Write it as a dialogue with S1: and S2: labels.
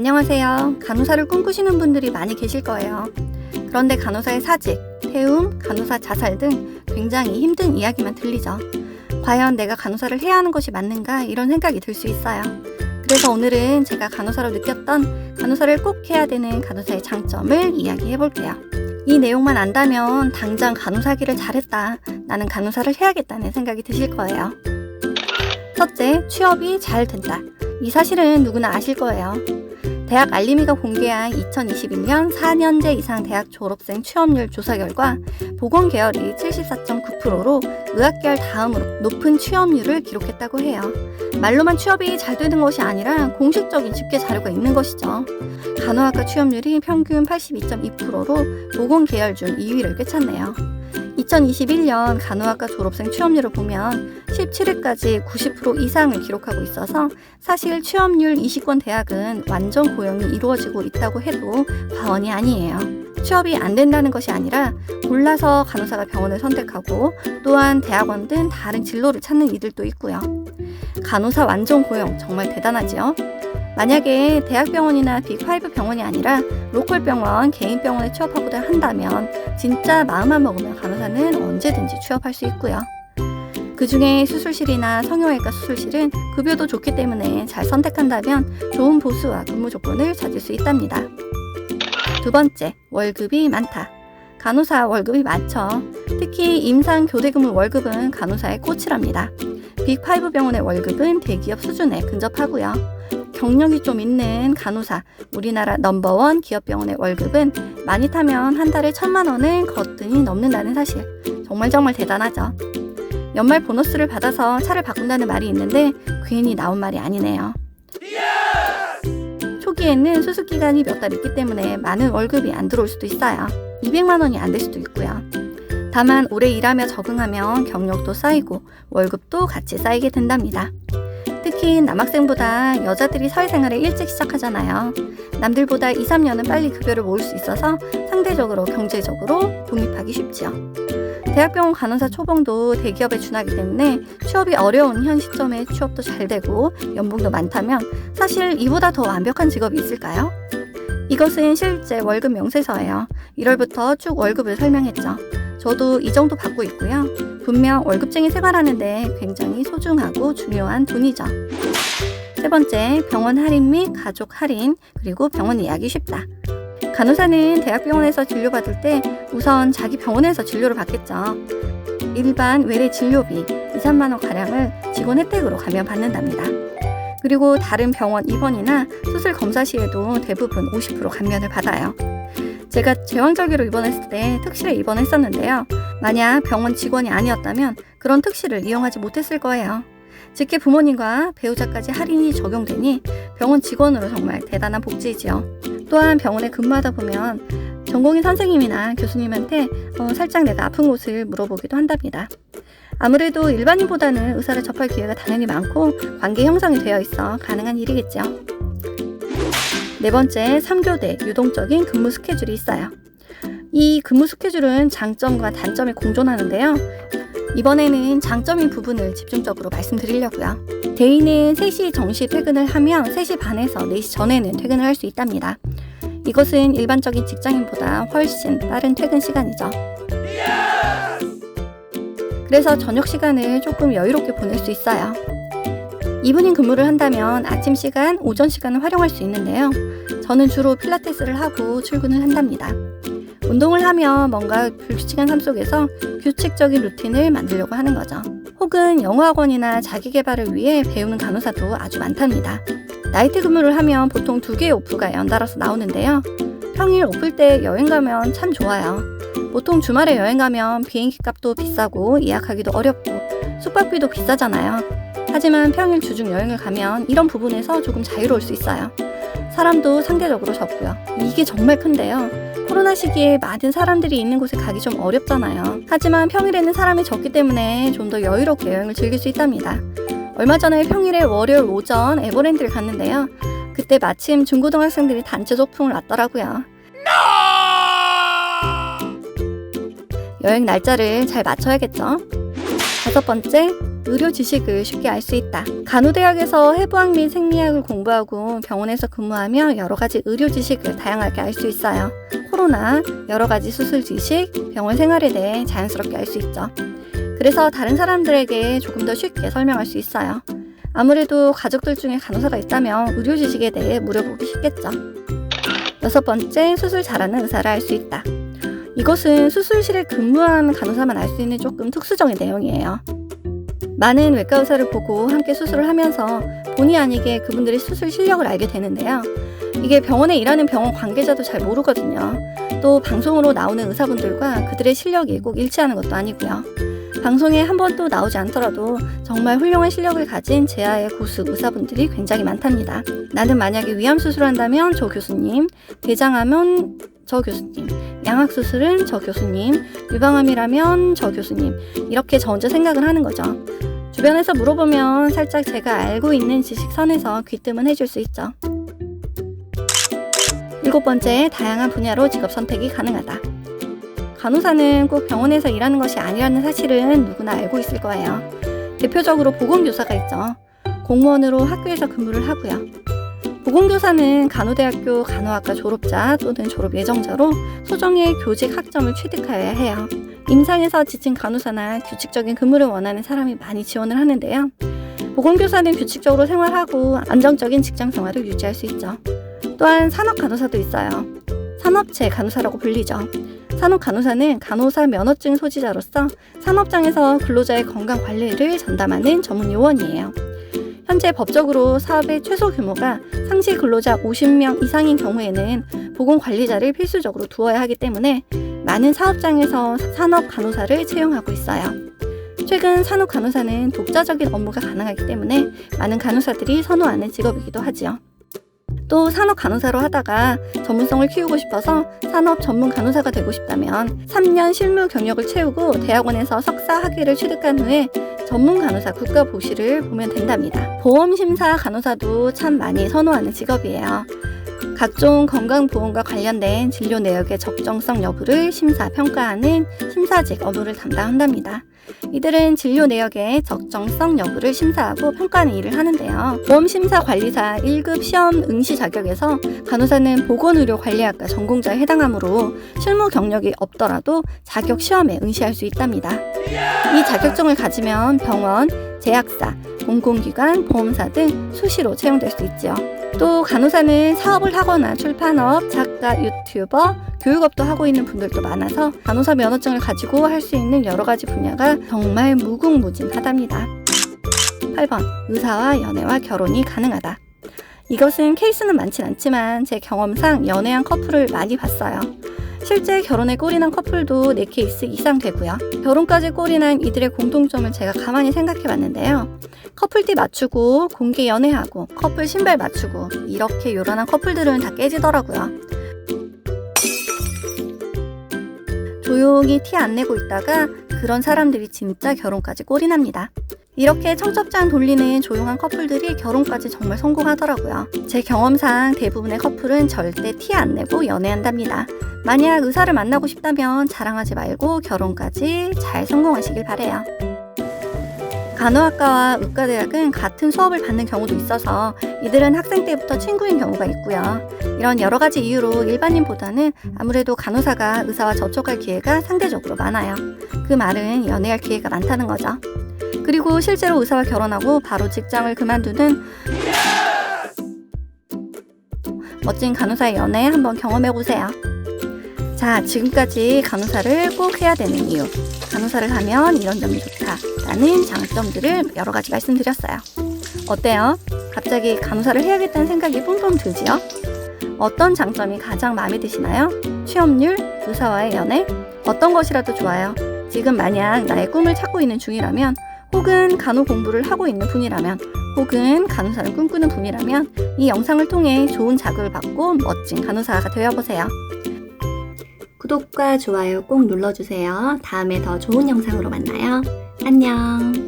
S1: 안녕하세요. 간호사를 꿈꾸시는 분들이 많이 계실 거예요. 그런데 간호사의 사직, 태움, 간호사 자살 등 굉장히 힘든 이야기만 들리죠. 과연 내가 간호사를 해야 하는 것이 맞는가 이런 생각이 들 수 있어요. 그래서 오늘은 제가 간호사로 느꼈던 간호사를 꼭 해야 되는 간호사의 장점을 이야기해 볼게요. 이 내용만 안다면 당장 간호사기를 잘했다, 나는 간호사를 해야겠다는 생각이 드실 거예요. 첫째, 취업이 잘 된다. 이 사실은 누구나 아실 거예요. 대학 알림이가 공개한 2021년 4년제 이상 대학 졸업생 취업률 조사 결과 보건 계열이 74.9%로 의학 계열 다음으로 높은 취업률을 기록했다고 해요. 말로만 취업이 잘 되는 것이 아니라 공식적인 집계 자료가 있는 것이죠. 간호학과 취업률이 평균 82.2%로 보건 계열 중 2위를 꿰찼네요. 2021년 간호학과 졸업생 취업률을 보면 17회까지 90% 이상을 기록하고 있어서 사실 취업률 20권 대학은 완전 고용이 이루어지고 있다고 해도 과언이 아니에요. 취업이 안 된다는 것이 아니라 골라서 간호사가 병원을 선택하고 또한 대학원 등 다른 진로를 찾는 이들도 있고요. 간호사 완전 고용 정말 대단하지요? 만약에 대학병원이나 빅5 병원이 아니라 로컬 병원, 개인 병원에 취업하고자 한다면 진짜 마음만 먹으면 간호사는 언제든지 취업할 수 있고요. 그 중에 수술실이나 성형외과 수술실은 급여도 좋기 때문에 잘 선택한다면 좋은 보수와 근무 조건을 찾을 수 있답니다. 두 번째, 월급이 많다. 간호사 월급이 많죠. 특히 임상 교대 근무 월급은 간호사의 꽃이랍니다. 빅5 병원의 월급은 대기업 수준에 근접하고요. 경력이 좀 있는 간호사, 우리나라 넘버원 기업병원의 월급은 많이 타면 한 달에 1,000만 원을 거뜬히 넘는다는 사실. 정말 대단하죠. 연말 보너스를 받아서 차를 바꾼다는 말이 있는데 괜히 나온 말이 아니네요. 초기에는 수습 기간이 몇 달 있기 때문에 많은 월급이 안 들어올 수도 있어요. 200만 원이 안 될 수도 있고요. 다만 오래 일하며 적응하면 경력도 쌓이고 월급도 같이 쌓이게 된답니다. 특히 남학생보다 여자들이 사회생활을 일찍 시작하잖아요. 남들보다 2, 3년은 빨리 급여를 모을 수 있어서 상대적으로 경제적으로 독립하기 쉽지요. 대학병원 간호사 초봉도 대기업에 준하기 때문에 취업이 어려운 현 시점에 취업도 잘 되고 연봉도 많다면 사실 이보다 더 완벽한 직업이 있을까요? 이것은 실제 월급 명세서예요. 1월부터 쭉 월급을 설명했죠. 저도 이 정도 받고 있고요. 분명 월급쟁이 생활하는데 굉장히 소중하고 중요한 돈이죠. 세 번째, 병원 할인 및 가족 할인, 그리고 병원 예약이 쉽다. 간호사는 대학병원에서 진료받을 때 우선 자기 병원에서 진료를 받겠죠. 일반 외래 진료비 2, 3만 원 가량을 직원 혜택으로 감면받는답니다. 그리고 다른 병원 입원이나 수술 검사 시에도 대부분 50% 감면을 받아요. 제가 제왕절개로 입원했을 때 특실에 입원했었는데요. 만약 병원 직원이 아니었다면 그런 특실을 이용하지 못했을 거예요. 직계 부모님과 배우자까지 할인이 적용되니 병원 직원으로 정말 대단한 복지이지요. 또한 병원에 근무하다 보면 전공의 선생님이나 교수님한테 살짝 내가 아픈 곳을 물어보기도 한답니다. 아무래도 일반인보다는 의사를 접할 기회가 당연히 많고 관계 형성이 되어 있어 가능한 일이겠죠. 네 번째, 3교대 유동적인 근무 스케줄이 있어요. 이 근무 스케줄은 장점과 단점이 공존하는데요. 이번에는 장점인 부분을 집중적으로 말씀드리려고요. 데이는 3시 정시 퇴근을 하면 3시 반에서 4시 전에는 퇴근을 할 수 있답니다. 이것은 일반적인 직장인보다 훨씬 빠른 퇴근 시간이죠. 그래서 저녁 시간을 조금 여유롭게 보낼 수 있어요. 이브닝 근무를 한다면 아침 시간, 오전 시간을 활용할 수 있는데요. 저는 주로 필라테스를 하고 출근을 한답니다. 운동을 하면 뭔가 불규칙한 삶 속에서 규칙적인 루틴을 만들려고 하는 거죠. 혹은 영어학원이나 자기계발을 위해 배우는 간호사도 아주 많답니다. 나이트 근무를 하면 보통 2개의 오프가 연달아서 나오는데요. 평일 오플 때 여행 가면 참 좋아요. 보통 주말에 여행 가면 비행기 값도 비싸고 예약하기도 어렵고 숙박비도 비싸잖아요. 하지만 평일 주중 여행을 가면 이런 부분에서 조금 자유로울 수 있어요. 사람도 상대적으로 적고요. 이게 정말 큰데요. 코로나 시기에 많은 사람들이 있는 곳에 가기 좀 어렵잖아요. 하지만 평일에는 사람이 적기 때문에 좀 더 여유롭게 여행을 즐길 수 있답니다. 얼마 전에 평일에 월요일 오전 에버랜드를 갔는데요. 그때 마침 중고등학생들이 단체 소풍을 왔더라고요. 여행 날짜를 잘 맞춰야겠죠. 5번째, 의료 지식을 쉽게 알 수 있다. 간호대학에서 해부학 및 생리학을 공부하고 병원에서 근무하며 여러 가지 의료 지식을 다양하게 알 수 있어요. 코로나, 여러 가지 수술 지식, 병원 생활에 대해 자연스럽게 알 수 있죠. 그래서 다른 사람들에게 조금 더 쉽게 설명할 수 있어요. 아무래도 가족들 중에 간호사가 있다면 의료 지식에 대해 물어보기 쉽겠죠. 6번째, 수술 잘하는 의사를 알 수 있다. 이것은 수술실에 근무하는 간호사만 알 수 있는 조금 특수적인 내용이에요. 많은 외과 의사를 보고 함께 수술을 하면서 본의 아니게 그분들의 수술 실력을 알게 되는데요. 이게 병원에 일하는 병원 관계자도 잘 모르거든요. 또 방송으로 나오는 의사분들과 그들의 실력이 꼭 일치하는 것도 아니고요. 방송에 한 번도 나오지 않더라도 정말 훌륭한 실력을 가진 제아의 고수 의사분들이 굉장히 많답니다. 나는 만약에 위암 수술한다면 저 교수님, 대장암은 저 교수님, 양악수술은 저 교수님, 유방암이라면 저 교수님, 이렇게 저 혼자 생각을 하는 거죠. 주변에서 물어보면 살짝 제가 알고 있는 지식선에서 귀뜸은 해줄 수 있죠. 7번째, 다양한 분야로 직업 선택이 가능하다. 간호사는 꼭 병원에서 일하는 것이 아니라는 사실은 누구나 알고 있을 거예요. 대표적으로 보건교사가 있죠. 공무원으로 학교에서 근무를 하고요. 보건교사는 간호대학교 간호학과 졸업자 또는 졸업 예정자로 소정의 교직 학점을 취득하여야 해요. 임상에서 지친 간호사나 규칙적인 근무를 원하는 사람이 많이 지원을 하는데요. 보건교사는 규칙적으로 생활하고 안정적인 직장 생활을 유지할 수 있죠. 또한 산업간호사도 있어요. 산업체 간호사라고 불리죠. 산업간호사는 간호사 면허증 소지자로서 산업장에서 근로자의 건강 관리를 전담하는 전문 요원이에요. 현재 법적으로 사업의 최소 규모가 상시 근로자 50명 이상인 경우에는 보건관리자를 필수적으로 두어야 하기 때문에 많은 사업장에서 산업간호사를 채용하고 있어요. 최근 산업간호사는 독자적인 업무가 가능하기 때문에 많은 간호사들이 선호하는 직업이기도 하지요. 또 산업간호사로 하다가 전문성을 키우고 싶어서 산업 전문 간호사가 되고 싶다면 3년 실무 경력을 채우고 대학원에서 석사 학위를 취득한 후에 전문 간호사 국가보시를 보면 된답니다. 보험심사 간호사도 참 많이 선호하는 직업이에요. 각종 건강보험과 관련된 진료 내역의 적정성 여부를 심사, 평가하는 심사직 업무를 담당한답니다. 이들은 진료 내역의 적정성 여부를 심사하고 평가하는 일을 하는데요. 보험심사관리사 1급 시험 응시 자격에서 간호사는 보건의료관리학과 전공자에 해당하므로 실무 경력이 없더라도 자격 시험에 응시할 수 있답니다. 이 자격증을 가지면 병원, 제약사, 공공기관, 보험사 등 수시로 채용될 수 있지요. 또 간호사는 사업을 하거나 출판업, 작가, 유튜버, 교육업도 하고 있는 분들도 많아서 간호사 면허증을 가지고 할 수 있는 여러 가지 분야가 정말 무궁무진하답니다. 8번, 의사와 연애와 결혼이 가능하다. 이것은 케이스는 많진 않지만 제 경험상 연애한 커플을 많이 봤어요. 실제 결혼에 꼴이난 커플도 4케이스 이상 되고요. 결혼까지 꼴이난 이들의 공통점을 제가 가만히 생각해 봤는데요. 커플티 맞추고 공개 연애하고 커플 신발 맞추고 이렇게 요란한 커플들은 다 깨지더라고요. 조용히 티 안 내고 있다가 그런 사람들이 진짜 결혼까지 꼴이납니다. 이렇게 청첩장 돌리는 조용한 커플들이 결혼까지 정말 성공하더라고요. 제 경험상 대부분의 커플은 절대 티 안 내고 연애한답니다. 만약 의사를 만나고 싶다면 자랑하지 말고 결혼까지 잘 성공하시길 바래요. 간호학과와 의과대학은 같은 수업을 받는 경우도 있어서 이들은 학생 때부터 친구인 경우가 있고요. 이런 여러 가지 이유로 일반인보다는 아무래도 간호사가 의사와 접촉할 기회가 상대적으로 많아요. 그 말은 연애할 기회가 많다는 거죠. 그리고 실제로 의사와 결혼하고 바로 직장을 그만두는 멋진 간호사의 연애 한번 경험해보세요. 자, 지금까지 간호사를 꼭 해야 되는 이유, 간호사를 하면 이런 점이 좋다라는 장점들을 여러 가지 말씀드렸어요. 어때요? 갑자기 간호사를 해야겠다는 생각이 뿜뿜 들지요? 어떤 장점이 가장 마음에 드시나요? 취업률, 의사와의 연애? 어떤 것이라도 좋아요. 지금 만약 나의 꿈을 찾고 있는 중이라면, 혹은 간호 공부를 하고 있는 분이라면, 혹은 간호사를 꿈꾸는 분이라면 이 영상을 통해 좋은 자극을 받고 멋진 간호사가 되어보세요. 구독과 좋아요 꼭 눌러주세요. 다음에 더 좋은 영상으로 만나요. 안녕.